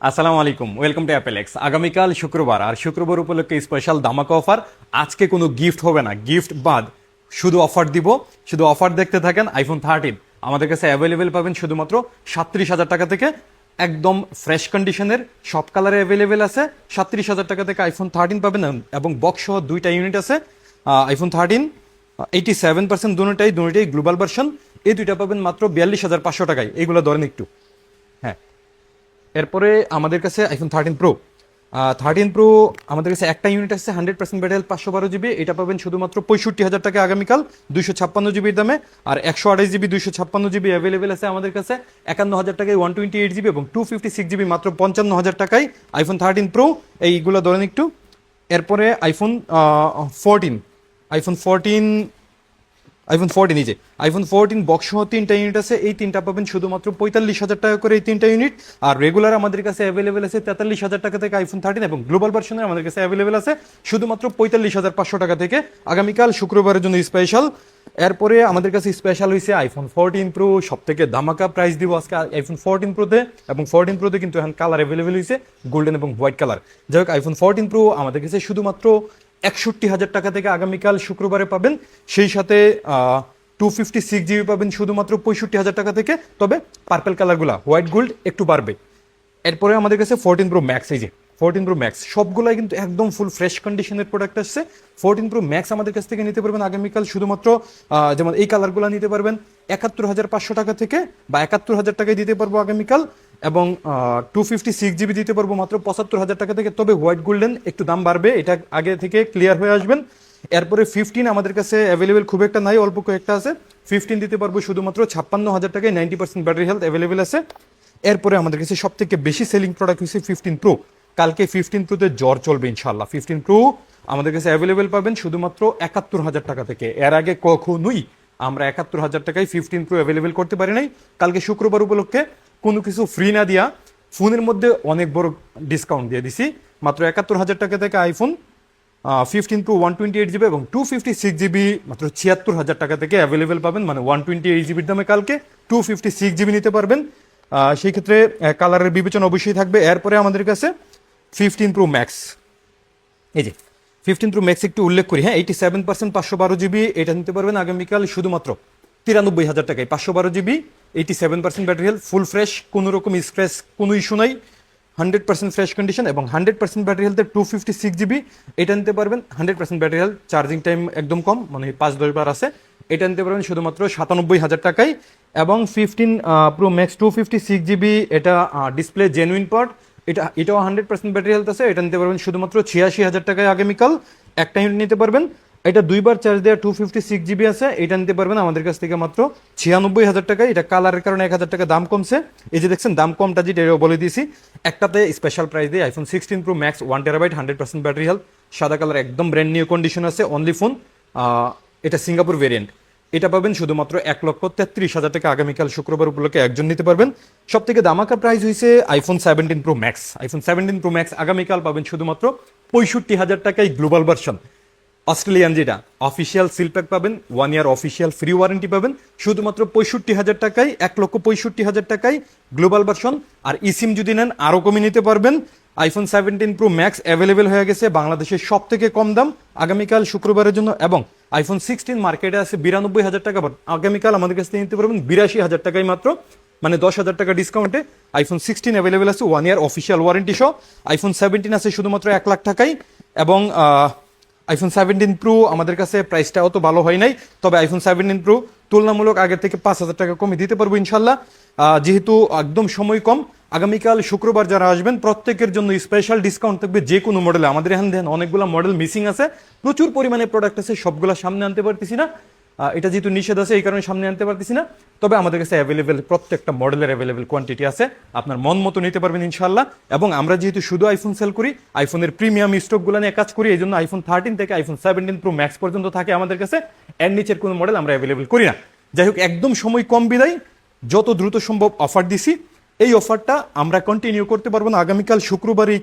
আসসালামু আলাইকুম, welcome to অ্যাপেলেক্স। আগামীকাল শুক্রবার, আর শুক্রবার উপলক্ষে স্পেশাল ধামাকা অফার। আজকে কোনো গিফট হবে না, গিফট বাদ, শুধু অফার দিব। শুধু অফার দেখতে থাকেন। আইফোন 13 আমাদের কাছে অ্যাভেলেবেল পাবেন শুধুমাত্র 37,000 টাকা থেকে। একদম ফ্রেশ কন্ডিশনের, সব কালারে অ্যাভেলেবেল আছে। 37,000 টাকা থেকে আইফোন 13 পাবেন, এবং বক্স সহ দুইটা ইউনিট আছে। আইফোন 13 87% দুটোটাই গ্লোবাল ভার্সন। এই দুইটা পাবেন মাত্র 42,500 টাকায়। এইগুলো ধরেন একটু। হ্যাঁ, এরপরে আমাদের কাছে আইফোন 13 প্রো আমাদের কাছে একটা ইউনিট আছে 100% ব্যাটারি হেলথ, 512 জিবি। এটা পাবেন শুধুমাত্র 65,000 টাকা আগামীকাল, 256 জিবির দামে। আর 128 জিবি 256 জিবি অ্যাভেলেবেল আছে আমাদের কাছে 51,000 টাকায়, 128 জিবি, এবং 256 জিবি মাত্র 55,000 টাকায় আইফোন 13 প্রো। এইগুলো ধরেন একটু। এরপরে আইফোন 14 আইফোন 14 এই যে আইফোন 14 বক্স সহ তিনটা ইউনিট আছে। এই তিনটা পাবেন শুধুমাত্র 45,000 টাকা করে, এই তিনটা ইউনিট। আর রেগুলার আমাদের কাছে অ্যাভেলেবেল আছে 43,000 টাকা থেকে আইফোন 13, এবং গ্লোবাল ভার্সনের আমাদের কাছে অ্যাভেলেবেল আছে শুধুমাত্র 45,500 টাকা থেকে। আগামীকাল শুক্রবারের জন্য স্পেশাল। এরপরে আমাদের কাছে স্পেশাল হয়েছে আইফোন 14 প্রো। সব থেকে ধামাকা প্রাইস দিব আজকে আইফোন 14 প্রোতে। এবং 14 প্রোতে কিন্তু এখন কালার অ্যাভেলেবেল হয়েছে গোল্ডেন এবং হোয়াইট কালার। যাই হোক, আইফোন 14 প্রো আমাদের কাছে শুধুমাত্র 61,000 টাকা থেকে আগামীকাল শুক্রবারে পাবেন। সেই সাথে 256 জিবি পাবেন শুধুমাত্র 65,000 টাকা থেকে। তবে পার্পেল কালারগুলা, হোয়াইট গোল্ড একটু বাড়বে। এরপরে আমাদের কাছে 14 প্রো ম্যাক্স, এই যে 14 প্রো ম্যাক্স সবগুলাই কিন্তু একদম ফুল ফ্রেশ কন্ডিশনের প্রোডাক্ট আসছে। 14 প্রো ম্যাক্স আমাদের কাছ থেকে নিতে পারবেন আগামীকাল শুধুমাত্র যেমন এই কালারগুলো নিতে পারবেন 71,500 টাকা থেকে, বা 71,000 টাকায় দিতে পারবো আগামীকাল। এবং 256 জিবি দিতে পারবো মাত্র 75,000 টাকা থেকে। তবে হোয়াইট গোল্ডেন একটু দাম বাড়বে, এটা আগে থেকে ক্লিয়ার হয়ে আসবেন। এরপরে 15 আমাদের কাছে অ্যাভেলেবেল খুব একটা নাই, অল্প কয়েকটা আছে। 15 দিতে পারবো শুধুমাত্র 56,000 টাকায়, 90% ব্যাটারি হেলথ অ্যাভেলেবেল আছে। এরপরে আমাদের কাছে সব থেকে বেশি সেলিং প্রোডাক্ট হচ্ছে 15 প্রো। কালকে 15 প্রোতে জ্বর চলবে ইনশাল্লাহ। 15 প্রো আমাদের কাছে অ্যাভেলেবেল পাবেন শুধুমাত্র 71,000 টাকা থেকে। এর আগে কখনোই আমরা 71,000 টাকায় 15 প্রো অ্যাভেলেবেল করতে পারি নাই। কালকে শুক্রবার উপলক্ষে কোনো কিছু ফ্রি না দিয়া ফোনের মধ্যে অনেক বড় ডিসকাউন্ট দিয়ে দিছি। মাত্র 71,000 টাকা থেকে আইফোন 15 প্রো 128 জিবি এবং 256 জিবি মাত্র 76,000 টাকা থেকে অ্যাভেলেবেল পাবেন। মানে 128 জিবির দামে কালকে 256 জিবি নিতে পারবেন। সেই ক্ষেত্রে কালারের বিবেচনা অবশ্যই থাকবে। এরপরে আমাদের কাছে 15 প্রো ম্যাক্স, এই যে 15 প্রো ম্যাক্স একটু উল্লেখ করি। হ্যাঁ, 87% 512 জিবি এটা নিতে পারবেন আগামীকাল শুধুমাত্র 93,000 টাকায়। 512 GB, 87% battery health, full fresh, কোনো রকম স্ক্র্যাচ কোনো ইস্যু নাই, 100% ফ্রেশ কন্ডিশন, এবং 100% ব্যাটারি হেলথের 256 জিবি এটা নিতে পারবেন। 100% ব্যাটারি হেলথ, চার্জিং টাইম একদম কম, মানে 5-10 বার আছে। এটা নিতে পারবেন শুধুমাত্র 97,000 টাকায়। এবং 15 প্রো ম্যাক্স 256 জিবি, এটা ডিসপ্লে জেনুইন পার্ট, এটাও 100% ব্যাটারি হেলথ আছে। এটা নিতে পারবেন শুধুমাত্র 86,000 টাকায় আগামীকাল। একটা ইউনিট নিতে পারবেন। এটা দুইবার চার্জ দেওয়া 256 জিবি আছে। এটা নিতে পারবেন আমাদের কাছ থেকে মাত্র 96,000 টাকায়। এটা কালারের কারণে 1,000 টাকা দাম কমছে। এই যে দেখছেন দাম কমটা, যেটা এটাও বলে দিয়েছি। একটাতে স্পেশাল প্রাইস দিয়ে iPhone 16 pro max 1 TB 100% battery health, সাদা কালার, একদম ব্র্যান্ড নিউ কন্ডিশন আছে, অনলি ফোন। এটা সিঙ্গাপুর ভেরিয়েন্ট। এটা পাবেন শুধুমাত্র 1,33,000 টাকা আগামীকাল শুক্রবার উপলক্ষে একজন নিতে পারবেন। সব থেকে দামাকা প্রাইস হয়েছে আইফোন 17 প্রো ম্যাক্স আগামীকাল পাবেন শুধুমাত্র 65,000 টাকায়, গ্লোবাল ভার্সন, অস্ট্রেলিয়ান, যেটা অফিসিয়াল সিল প্যাক পাবেন, 1 ইয়ার অফিসিয়াল ফ্রি ওয়ারেন্টি পাবেন শুধুমাত্র 65,000 টাকায়, 1,65,000 টাকায় গ্লোবাল ভার্সন। আর ইসিম যদি নেন আরও কমে নিতে পারবেন। আইফোন 17 প্রো ম্যাক্স অ্যাভেলেবেল হয়ে গেছে বাংলাদেশের সব থেকে কম দাম আগামীকাল শুক্রবারের জন্য। এবং আইফোন 16 মার্কেটে আছে 92,000 টাকা, বাট আগামীকাল আমাদের কাছ থেকে নিতে পারবেন 82,000 টাকায় মাত্র, মানে 10,000 টাকা ডিসকাউন্টে। আইফোন 16 অ্যাভেলেবেল আছে 1 ইয়ার অফিসিয়াল ওয়ারেন্টি সহ। আইফোন 17 আছে শুধুমাত্র 1,00,000 টাকায়। এবং আইফোন 17 প্রো আমাদের কাছে প্রাইসটা অত ভালো হয় নাই, তবে আইফোন 17 প্রো তুলনামূলক আগের থেকে 5,000 টাকা কমে দিতে পারবো ইনশাল্লাহ। যেহেতু একদম সময় কম, আগামীকাল শুক্রবার যারা আসবেন প্রত্যেকের জন্য স্পেশাল ডিসকাউন্ট থাকবে যে কোনো মডেলে। আমাদের এখানে দেখেন অনেকগুলো মডেল মিসিং আছে, প্রচুর পরিমাণে প্রোডাক্ট আছে, সবগুলো সামনে আনতে পারতেছি না। এটা যেহেতু নিষেধ আছে এই কারণে সামনে আনতে পারতেছি না। তবে আমাদের কাছে অ্যাভেলেবেল প্রত্যেকটা মডেলের অ্যাভেলেবেল কোয়ান্টিটি আছে, আপনার মন মতো নিতে পারবেন ইনশাল্লাহ। এবং আমরা যেহেতু শুধু আইফোন সেল করি, আইফোনের প্রিমিয়াম স্টকগুলো নিয়ে কাজ করি, এই জন্য আইফোন 13 থেকে আইফোন 17 প্রো ম্যাক্স পর্যন্ত থাকে আমাদের কাছে। এর নিচের কোনো মডেল আমরা অ্যাভেলেবেল করি না। যাই হোক, একদম সময় কম বিদায়, যত দ্রুত সম্ভব অফার দিছি। এই অফারটা আমরা কন্টিনিউ করতে পারবো না আগামীকাল শুক্রবার। এই